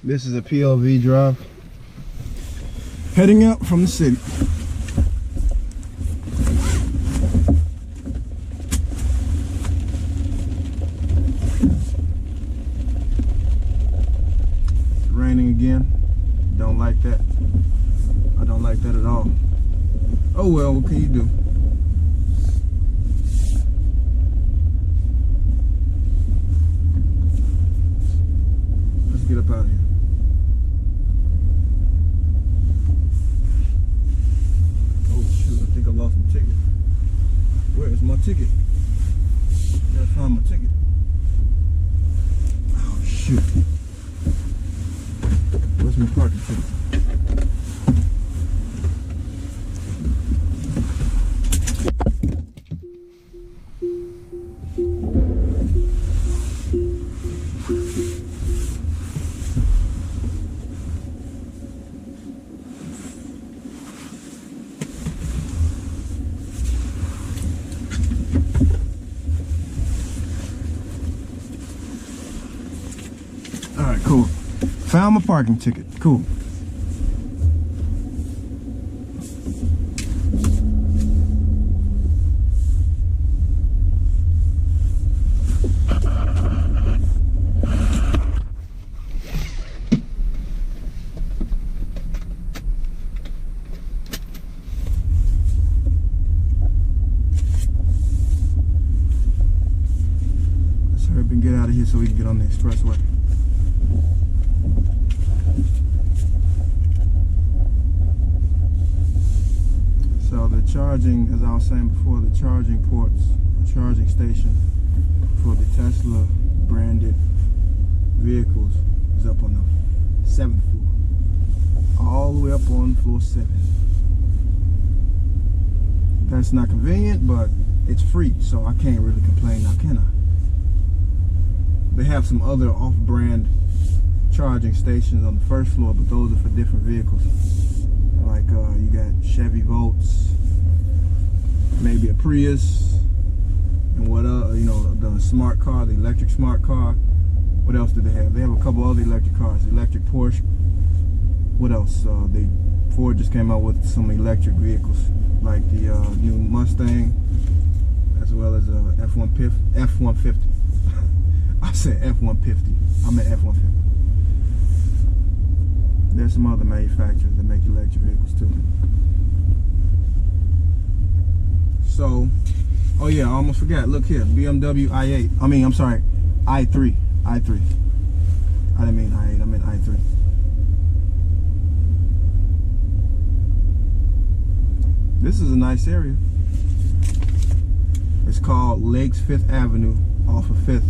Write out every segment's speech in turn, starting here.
This is a POV drive. Heading out from the city. It's raining again. Don't like that. I don't like that at all. Oh well, what can you do? Let's get up out of here. Oh shoot, I think I lost my ticket. Where is my ticket? Gotta find my ticket. Oh shoot. Where's my parking ticket? Alright, cool. Found my parking ticket. Cool. Let's hurry up and get out of here so we can get on the expressway. So the charging, as I was saying before, the charging ports, the charging station for the Tesla branded vehicles is up on the 7th floor. All the way up on floor 7. That's not convenient, but it's free, so I can't really complain now, can I? They have some other off-brand charging stations on the first floor, but those are for different vehicles. Like you got Chevy Volts, maybe a Prius, and what you know, the smart car, the electric smart car. What else do they have? They have a couple other electric cars, electric Porsche. What else? Ford just came out with some electric vehicles, like the new Mustang, as well as F-150. I said F-150. I meant F-150. There's some other manufacturers that make electric vehicles too. So, oh yeah, I almost forgot. Look here, BMW i8. I'm sorry, i3. I didn't mean i8. I meant i3. This is a nice area. It's called Lakes 5th Avenue off of 5th.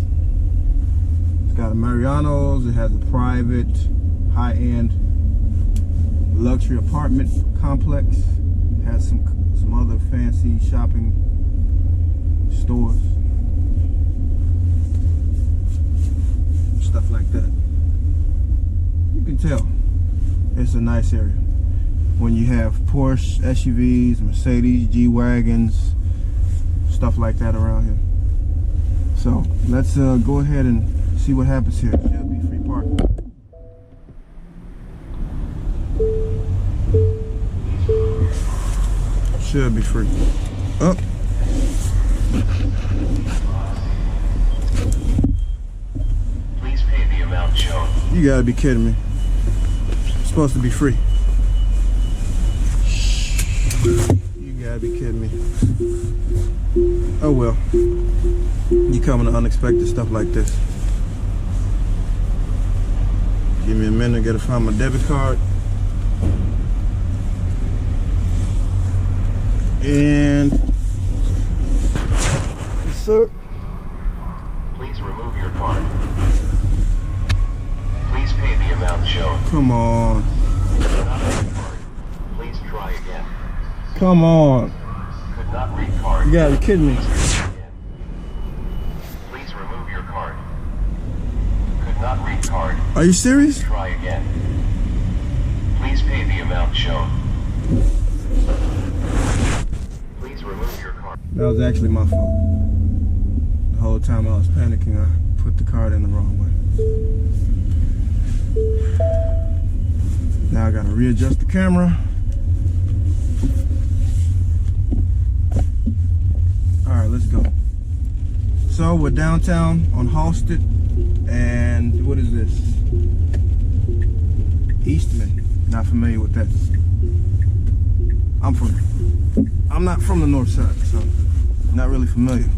It's got a Mariano's. It has a private, high-end luxury apartment complex. It has some other fancy shopping stores, stuff like that. You can tell it's a nice area when you have Porsche SUVs, Mercedes, G-Wagons, stuff like that around here. So let's go ahead and see what happens here. It should be free parking. Should be free. Oh. Please pay the amount shown. You gotta be kidding me. It's supposed to be free. You gotta be kidding me. Oh well. You coming to unexpected stuff like this. Give me a minute, gotta find my debit card. And yes, sir. Please remove your card. Please pay the amount shown. Come on. Could not read card. Please try again. Come on. Could not read card. You gotta be kidding me. Please remove your card. Could not read card. Are you serious? Try again. Please pay the amount shown. Remove your card. That was actually my fault. The whole time I was panicking, I put the card in the wrong way. I gotta readjust the camera. Alright, let's go. So we're downtown on Halsted, and what is this? Eastman. Not familiar with that. I'm not from the north side, so not really familiar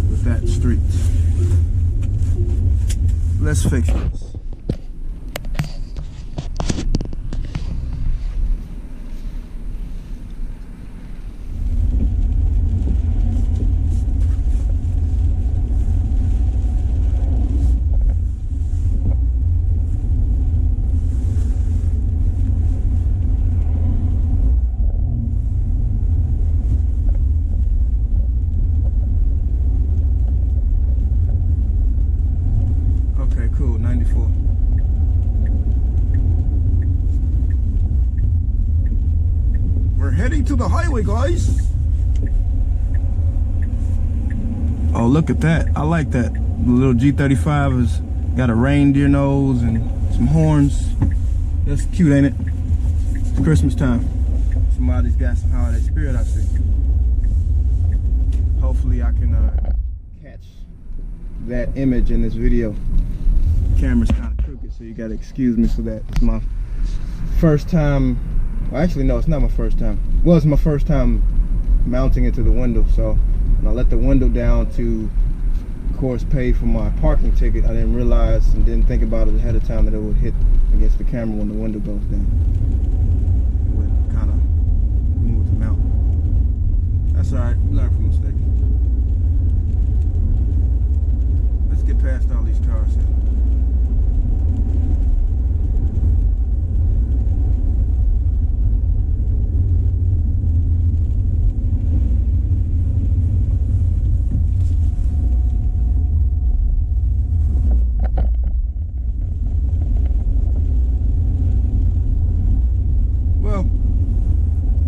with that street. Let's fix this. Cool, 94. We're heading to the highway, guys. Oh, look at that. I like that. The little G35 has got a reindeer nose and some horns. That's cute, ain't it? It's Christmas time. Somebody's got some holiday spirit, I see. Hopefully I can catch that image in this video. Camera's kind of crooked, so you gotta excuse me for that. It's my first time. Well, actually, no, it's not my first time. Well, it's my first time mounting it to the window. So when I let the window down to, of course, pay for my parking ticket, I didn't realize and didn't think about it ahead of time that it would hit against the camera when the window goes down. It would kind of move the mount. That's all right. Learn from mistakes. Let's get past all these cars here.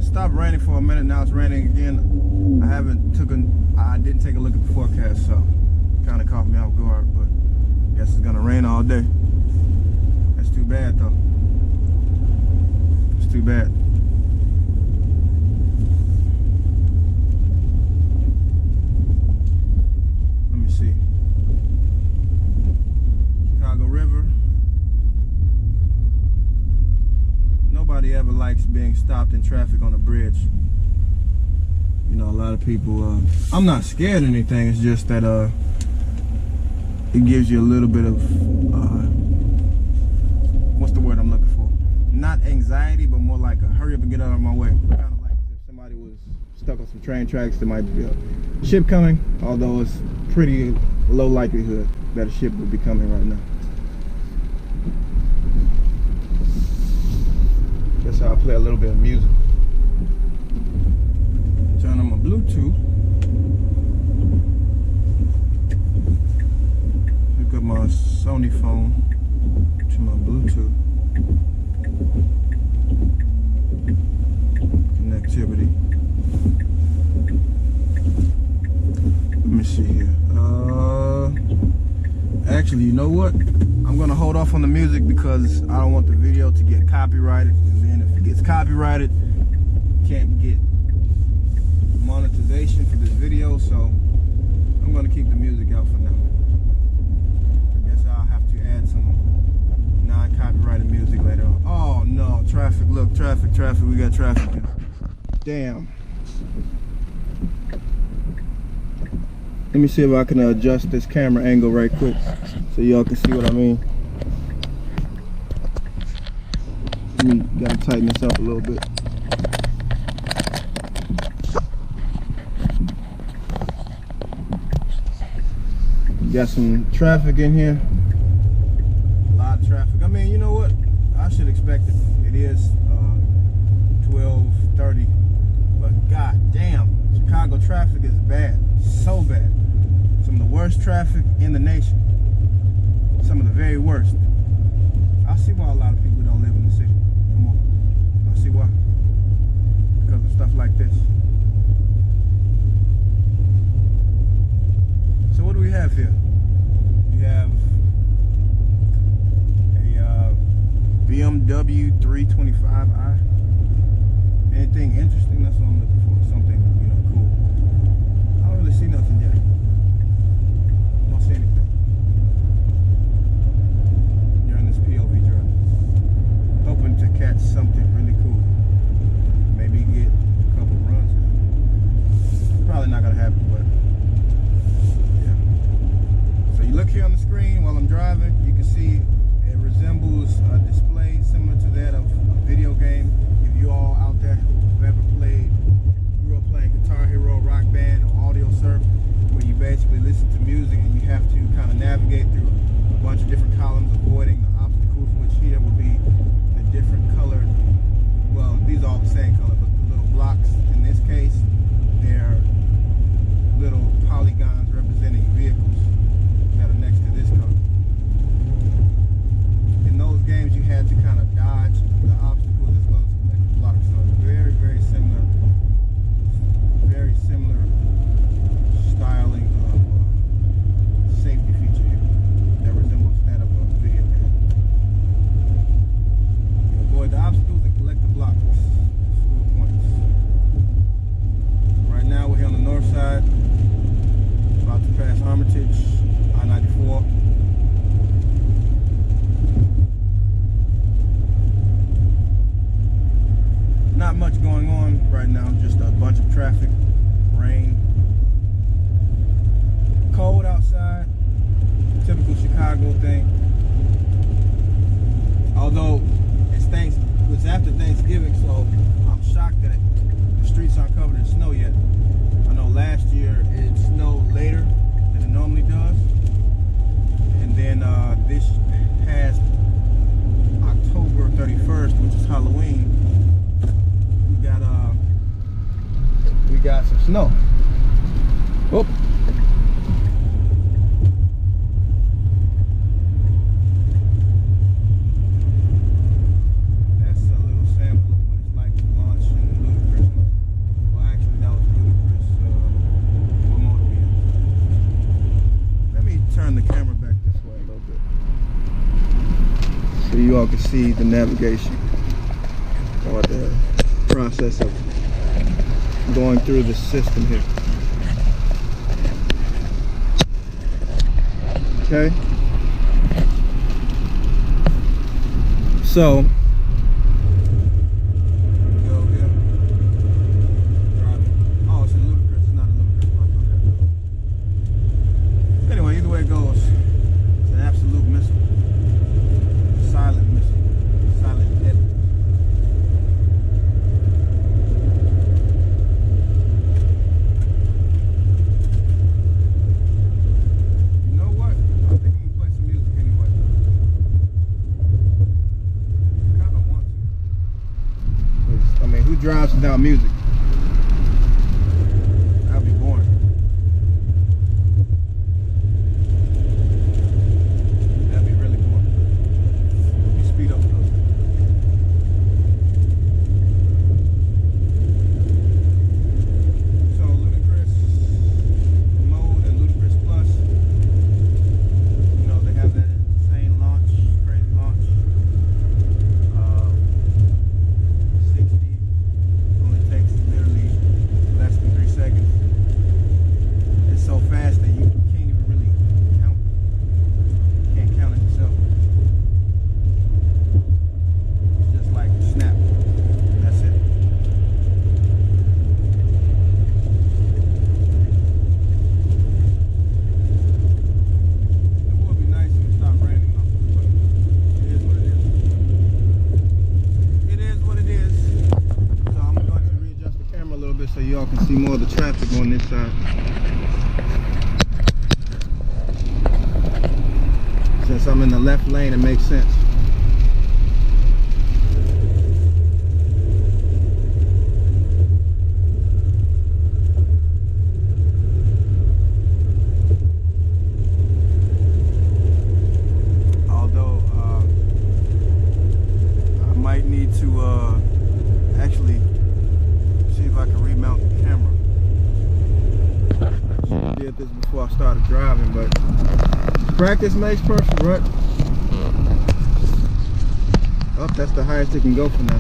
Stopped raining for a minute, now it's raining again. I didn't take a look at the forecast, so kind of caught me off guard, but I guess it's gonna rain all day. That's too bad though. It's too bad. Let me see. Chicago River. Nobody ever likes being stopped in traffic on a bridge. You know, a lot of people, I'm not scared or anything, it's just that it gives you a little bit of, what's the word I'm looking for? Not anxiety, but more like a hurry up and get out of my way. Kind of like as if somebody was stuck on some train tracks, there might be a ship coming, although it's pretty low likelihood that a ship would be coming right now. Guess I'll play a little bit of music. Turn on my Bluetooth. Hook up my Sony phone to my Bluetooth. Connectivity. Let me see here. Actually, you know what? I'm gonna hold off on the music because I don't want the video to get copyrighted, and then if it gets copyrighted, can't get monetization for this video, so I'm gonna keep the music out for now. I guess I'll have to add some non-copyrighted music later on. Oh no, traffic, look, traffic, we got traffic here. Damn. Let me see if I can adjust this camera angle right quick so y'all can see what I mean. We gotta tighten this up a little bit. Got some traffic in here. A lot of traffic. I mean, you know what? I should expect it. It is 12:30, but god damn, Chicago traffic is bad. So bad. Some of the worst traffic in the nation. Some of the very worst. I see why a lot of people don't live in the city no more. I see why. Because of stuff like this. So what do we have here? We have a 325i. Anything interesting? That's what I'm looking for. Something, you know, cool. I don't really see nothing yet. Don't see anything. You're in this POV drive. Hoping to catch something really cool. Maybe get a couple runs. Probably not gonna happen, but yeah. So you look here on the screen while I'm driving, you can see it resembles a display similar to that of a video game. If you all out there who've ever played, grew up playing Guitar Hero, Rock Band, or Audio Surf, where you basically listen to music and you have to kind of navigate through a bunch of different columns, avoiding the obstacles, which here would be the different colored, well, these are all the same color, but the little blocks, in this case, they're little polygons representing vehicles that are next to this color. In those games, you had to kind of dodge the obstacles as well as collect the blocks. So very, very similar styling of safety feature here that resembles that of a video game. You avoid the obstacles and collect the blocks. Score points. Right now we're here on the north side, about to pass Armitage, I-94. Not much going on right now, just a bunch of traffic, rain, cold outside, typical Chicago thing. Although it's after Thanksgiving, so I'm shocked that the streets aren't covered in snow yet. I know last year it snowed later than it normally does, and then this past October 31st, which is Halloween, we got some snow. Whoop. That's a little sample of what it's like to launch in Ludacris. Well, actually, that was Ludacris for Model S. Let me turn the camera back this way a little bit, so you all can see the navigation or the process of going through the system here. Okay. So go here. Oh, it's a Ludacris. It's not a Ludacris bus. Okay. Anyway, either way it goes, it's an absolute missile. Silent missile. Silent deadly. Drives without music. That'd be boring. That'd be really boring. Let me speed up a little bit. So Ludacris Mode and Ludacris Plus, you know, they have that insane launch, crazy launch. 60. Takes literally less than 3 seconds. It's so fast that you can't even really count. You can't count it yourself. It's just like snap. That's it. It would be nice if it stopped raining though, but it is what it is. It is what it is. So I'm going to readjust the camera a little bit so y'all can see more of the traffic on this side. Since I'm in the left lane, it makes sense. Although I might need to actually see if I can remount the camera. I did this before I started driving, but practice makes perfect, right? Oh, that's the highest it can go for now.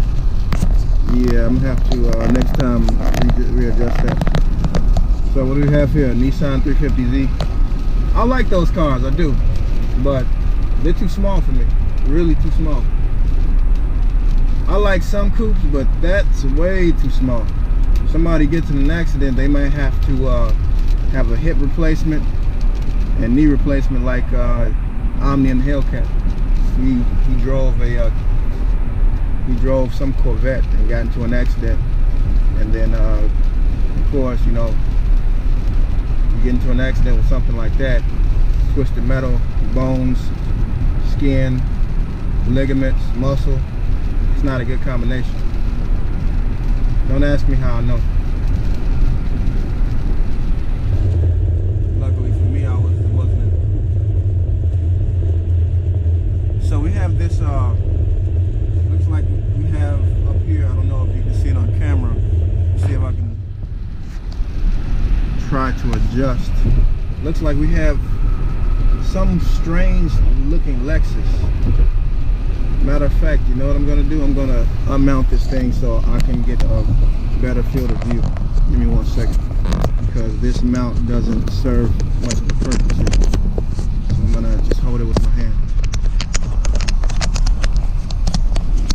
Yeah, I'm gonna have to next time readjust that. So what do we have here? Nissan 350Z. I like those cars, I do, but they're too small for me. Really too small. I like some coupes, but that's way too small. If somebody gets in an accident, they might have to have a hip replacement and knee replacement, like Omni and Hellcat. He drove some Corvette and got into an accident, and then of course, you know, you get into an accident with something like that, twisted metal, bones, skin, ligaments, muscle. It's not a good combination. Don't ask me how I know. Luckily for me, I wasn't in. So we have this, looks like we have up here, I don't know if you can see it on camera. Let's see if I can try to adjust. Looks like we have some strange looking Lexus. Matter of fact, you know what I'm gonna do? I'm gonna unmount this thing so I can get a better field of view. Give me 1 second, because this mount doesn't serve much of a purpose here. So I'm gonna just hold it with my hand.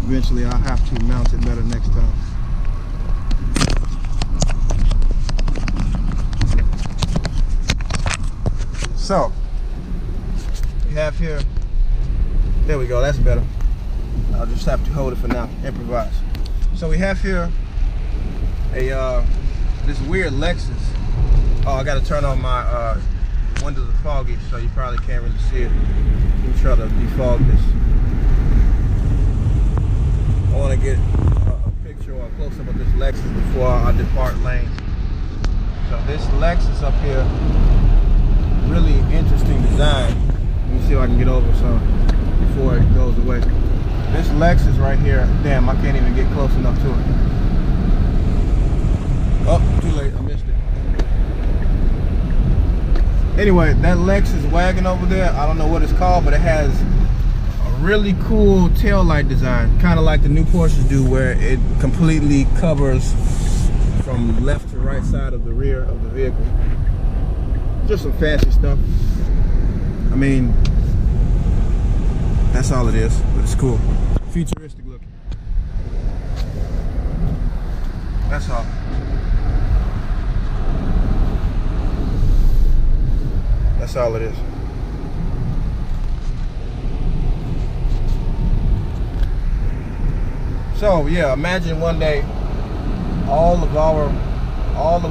Eventually I'll have to mount it better next time. So we have here, there we go, that's better. I'll just have to hold it for now, improvise. So we have here a this weird Lexus. Oh, I gotta turn on my windows are foggy, so you probably can't really see it. Let me try to defog this. I want to get a picture or a close-up of this Lexus before I depart lanes. So this Lexus up here, really interesting design. Let me see if I can get over some before it goes away. This Lexus right here, damn, I can't even get close enough to it. Oh, too late, I missed it. Anyway, that Lexus wagon over there, I don't know what it's called, but it has a really cool tail light design, kind of like the new Porsches do, where it completely covers from left to right side of the rear of the vehicle. Just some fancy stuff. I mean, that's all it is, but it's cool. Futuristic looking. That's all. That's all it is. So yeah, imagine one day all of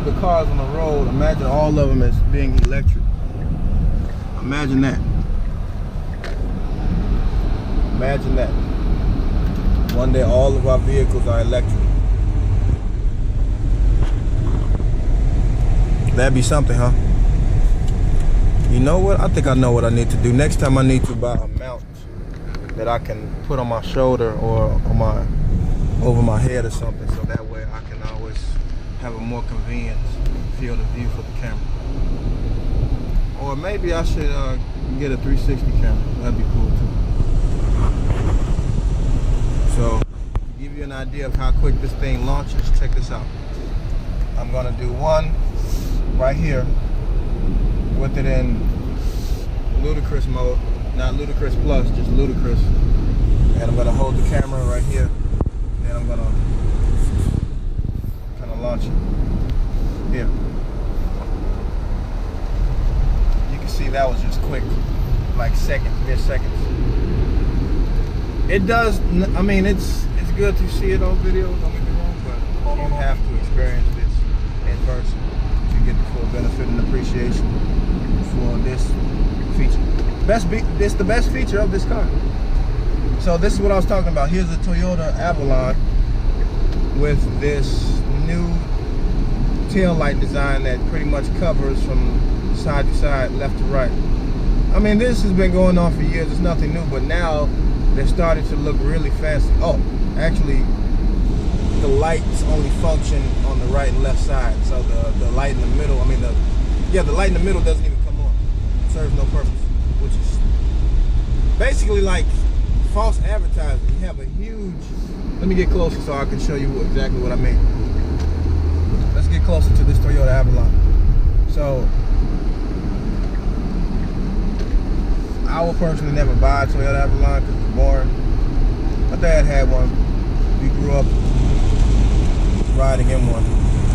the cars on the road, imagine all of them as being electric. Imagine that. Imagine that. One day all of our vehicles are electric. That'd be something, huh? You know what? I think I know what I need to do. Next time I need to buy a mount that I can put on my shoulder or on over my head or something, so that way I can always have a more convenient field of view for the camera. Or maybe I should get a 360 camera. That'd be cool too. So, to give you an idea of how quick this thing launches, check this out. I'm gonna do one right here with it in ludicrous mode, not ludicrous plus, just ludicrous. And I'm gonna hold the camera right here, and I'm gonna kind of launch it here. You can see that was just quick, like seconds, mid-seconds. It does, I mean, it's good to see it on video, don't get me wrong, but you have to experience this in person to get the full benefit and appreciation for this feature. It's the best feature of this car. So this is what I was talking about. Here's the Toyota Avalon with this new tail light design that pretty much covers from side to side, left to right. I mean, this has been going on for years. It's nothing new, but now they're starting to look really fancy. Oh, actually, the lights only function on the right and left side. So the light in the middle, I mean, the light in the middle doesn't even come on. It serves no purpose, which is basically like false advertising. You have a huge. Let me get closer so I can show you exactly what I mean. Let's get closer to this Toyota Avalon. So, I will personally never buy a Toyota Avalon because it's boring. My dad had one. We grew up riding in one.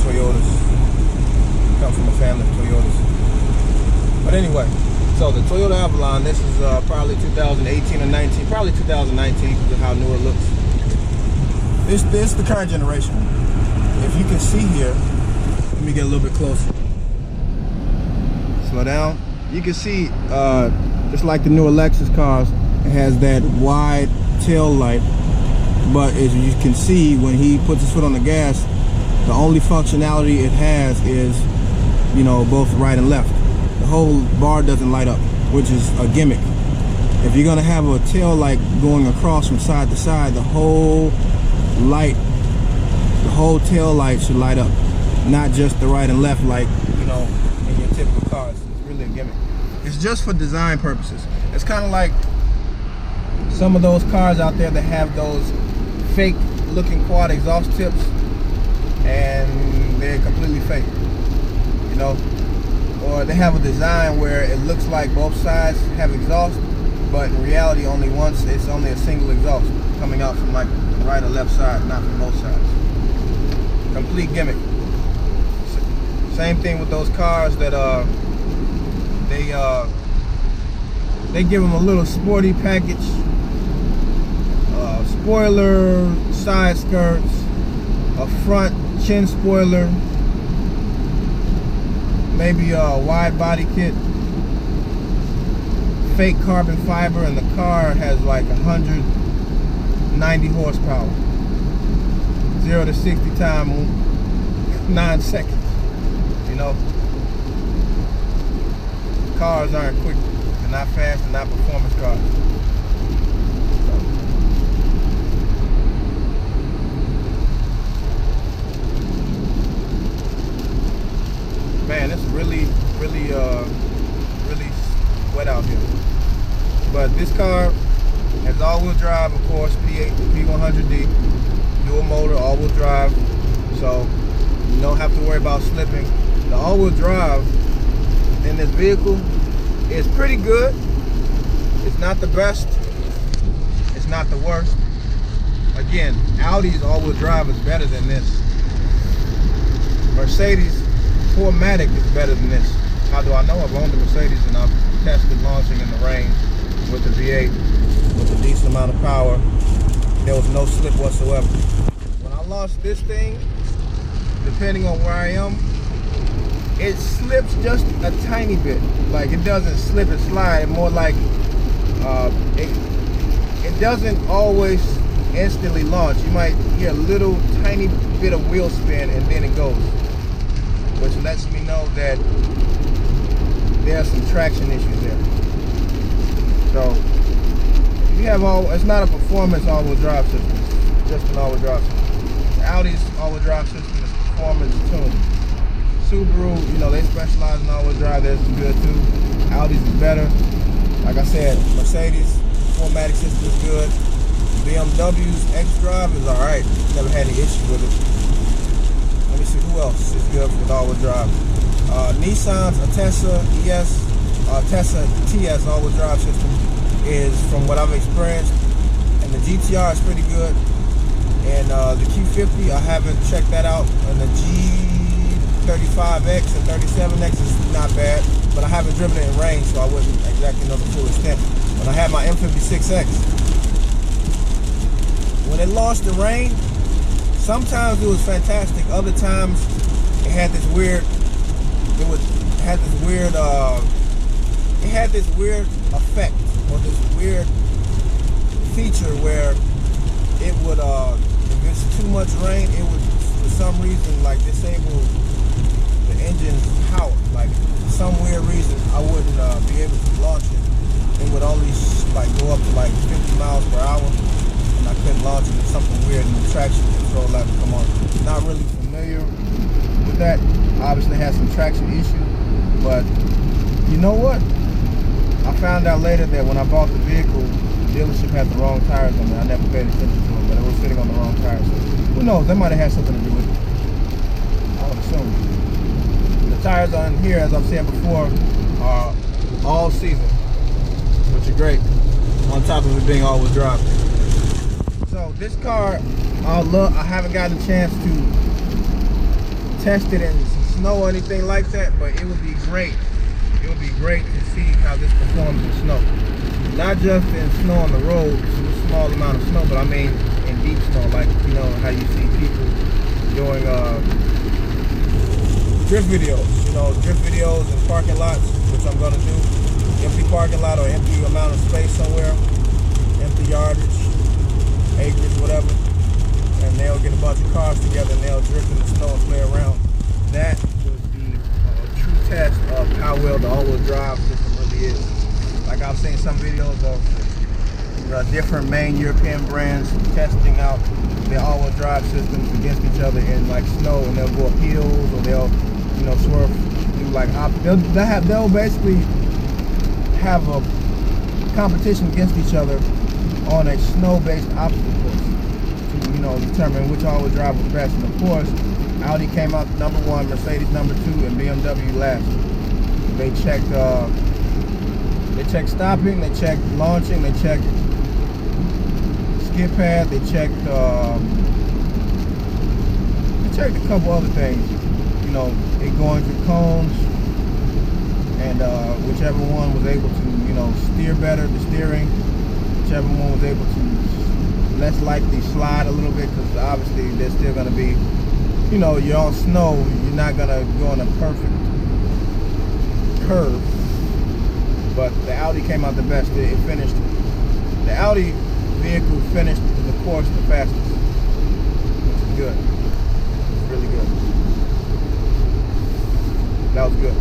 Toyotas. Come from a family of Toyotas. But anyway, so the Toyota Avalon, this is probably 2018 or 19, probably 2019 because of how new it looks. This is the current generation. If you can see here, let me get a little bit closer. Slow down. You can see, just like the newer Lexus cars, it has that wide tail light. But as you can see, when he puts his foot on the gas, the only functionality it has is, you know, both right and left. The whole bar doesn't light up, which is a gimmick. If you're gonna have a tail light going across from side to side, the whole tail light should light up, not just the right and left like, you know, in your typical cars. It's really a gimmick. It's just for design purposes. It's kind of like some of those cars out there that have those fake looking quad exhaust tips, and they're completely fake, you know. Or they have a design where it looks like both sides have exhaust, but in reality it's only a single exhaust coming out from like the right or left side, not from both sides. Complete gimmick. Same thing with those cars that they give them a little sporty package, spoiler, side skirts, a front chin spoiler, maybe a wide body kit, fake carbon fiber, and the car has like 190 horsepower. 0 to 60 time 9 seconds. You know, cars aren't quick, they're not fast, they're not performance cars. Man, it's really wet out here. But this car has all-wheel drive, of course, P100D, dual motor, all-wheel drive, so you don't have to worry about slipping. The all-wheel drive in this vehicle is pretty good. It's not the best. It's not the worst. Again, Audi's all-wheel drive is better than this. Mercedes 4MATIC is better than this. How do I know? I've owned the Mercedes and I've tested launching in the rain with the V8 with a decent amount of power. There was no slip whatsoever. When I launched this thing, depending on where I am, it slips just a tiny bit. Like, it doesn't slip and slide, more like it doesn't always instantly launch. You might hear a little tiny bit of wheel spin and then it goes, which lets me know that there are some traction issues there. So you have it's not a performance all-wheel drive system, it's just an all-wheel drive system. Audi's all-wheel drive system is performance tuned. Subaru, you know, they specialize in all-wheel drive. Theirs is good too. Audi's is better. Like I said, Mercedes 4MATIC system is good. BMW's xDrive is alright. Never had any issue with it. Let me see who else is good with all-wheel drive. Nissan's Atessa TS all-wheel drive system is, from what I've experienced, and the GTR is pretty good. And the Q50, I haven't checked that out. And the G35X and 37X is not bad, but I haven't driven it in rain, so I wouldn't exactly know the full extent. When I had my M56X, when it launched in rain, sometimes it was fantastic. Other times it had this weird, it had this weird effect, or this weird feature where it would, if it's too much rain, it would, for some reason, like, disable the engine's power. Like, for some weird reason, I wouldn't be able to launch it. It would only like go up to like 50 miles per hour, and I couldn't launch it. It's something weird, and the traction control light would come on. Not really familiar with that. Obviously has some traction issues, but you know what? I found out later that when I bought the vehicle, dealership had the wrong tires on there. I never paid attention to them, but it was sitting on the wrong tires. So who knows? That might have had something to do with it. I would assume. The tires on here, as I've said before, are all season, which are great. On top of it being all-wheel drive. So this car, I haven't gotten a chance to test it in snow or anything like that, but it would be great. It would be great to see how this performs in snow. Not just in snow on the road, a small amount of snow, but I mean in deep snow, like, you know, how you see people doing drift videos, drift videos in parking lots, which I'm gonna do. Empty parking lot or empty amount of space somewhere, empty yardage, acres, whatever, and they'll get a bunch of cars together and they'll drift in the snow and play around. That would be a true test of how well the all-wheel drive system really is. Like I've seen some videos of different main European brands testing out their all-wheel drive systems against each other in like snow, and they'll go up hills or they'll, swerve, do like they'll basically have a competition against each other on a snow-based obstacle course to, determine which all-wheel drive was best. And of course, Audi came out number 1, Mercedes number 2, and BMW last. They checked stopping, they checked launching, they checked skid pad, they checked a couple other things. It going through cones, and whichever one was able to, steer better, the steering, whichever one was able to less likely slide a little bit, because obviously there's still going to be, you're on snow, you're not going to go on a perfect curve. But the Audi came out the best. It finished, the Audi vehicle finished the course the fastest, which is good. It's really good. That was good.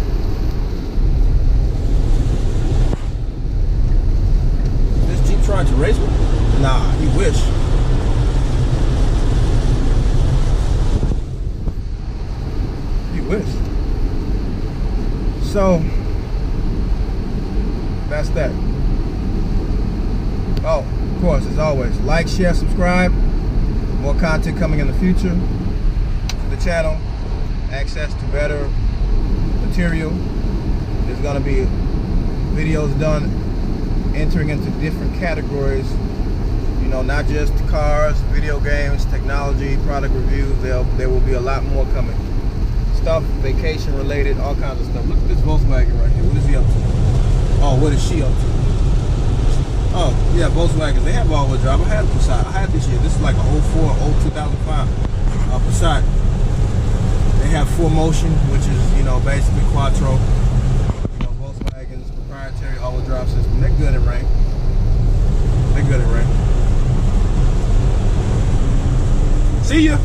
This Jeep trying to race me? Nah, he wish. He wish. So that's that. Oh, of course, as always, like, share, subscribe. More content coming in the future to the channel. Access to better material. There's gonna be videos done entering into different categories. Not just cars, video games, technology, product reviews. There will be a lot more coming. Stuff, vacation related, all kinds of stuff. Look at this Volkswagen right here. What is he up to? Oh, what is she up to? Oh, yeah, Volkswagen. They have all-wheel drive. I had Passat. I had this year. This is like a 04, 2005 Passat. They have 4Motion, which is, basically Quattro. Volkswagen's proprietary all-wheel drive system. They're good at rain. They're good at rain. See ya!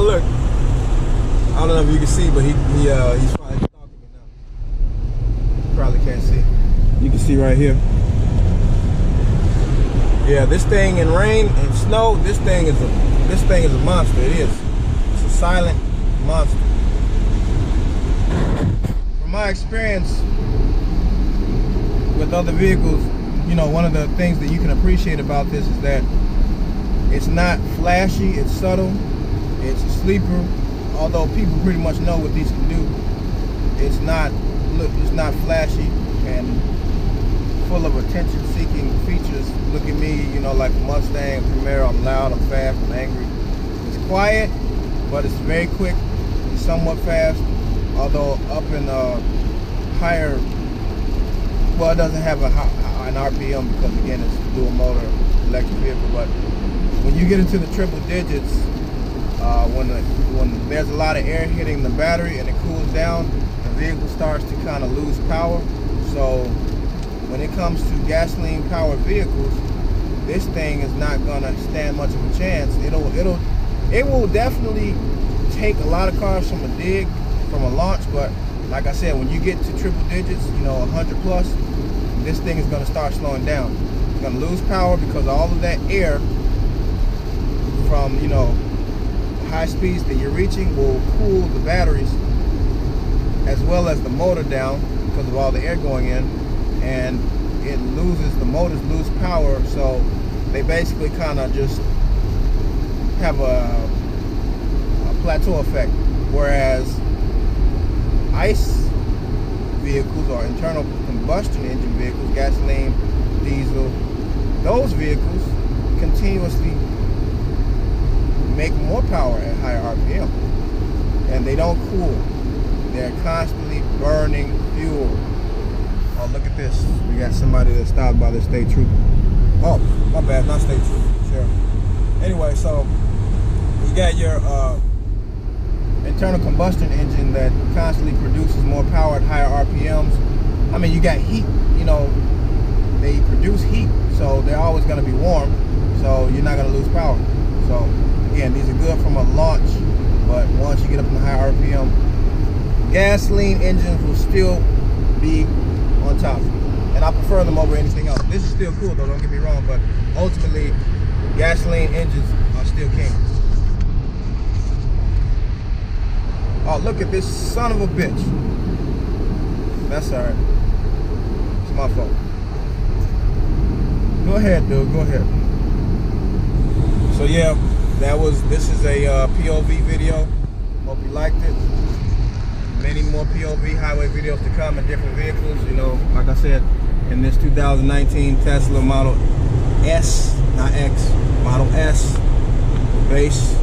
Look. I don't know if you can see, but he's probably stalking me now. Probably can't see. You can see right here. Yeah, this thing in rain and snow, this thing is a monster. It is. It's a silent monster. From my experience with other vehicles, one of the things that you can appreciate about this is that it's not flashy, it's subtle, it's a sleeper. Although people pretty much know what these can do, it's not flashy and full of attention-seeking features. Look at me, like Mustang, Primera. I'm loud, I'm fast, I'm angry. It's quiet, but it's very quick. It's somewhat fast, although up in higher. Well, it doesn't have an RPM because again it's a dual motor electric vehicle. But when you get into the triple digits, when there's a lot of air hitting the battery and it cools down, the vehicle starts to kind of lose power. So when it comes to gasoline powered vehicles, this thing is not gonna stand much of a chance. It will definitely take a lot of cars from a dig, from a launch, but like I said, when you get to triple digits, 100 plus, this thing is gonna start slowing down. It's gonna lose power because all of that air from, high speeds that you're reaching will cool the batteries as well as the motor down because of all the air going in, and it the motors lose power, so they basically kind of just have a plateau effect. Whereas ICE vehicles or internal combustion engine vehicles, gasoline, diesel, those vehicles continuously make more power at higher RPM, and they don't cool. They're constantly burning fuel. Oh, look at this. We got somebody that stopped by the state trooper. Oh, my bad, not state trooper, sheriff. Anyway, so you got your internal combustion engine that constantly produces more power at higher RPMs. I mean, you got heat, you know, they produce heat, so they're always going to be warm, so you're not going to lose power. So again, these are good from a launch, but once you get up in the high RPM, gasoline engines will still be on top, and I prefer them over anything else. This is still cool though, don't get me wrong, but ultimately gasoline engines are still king. Oh, look at this son of a bitch. That's alright. It's my fault. Go ahead, dude, go ahead. So yeah, this is a POV video. Hope you liked it. Many more POV highway videos to come in different vehicles. You know, like I said, in this 2019 Tesla Model S, not X, Model S base.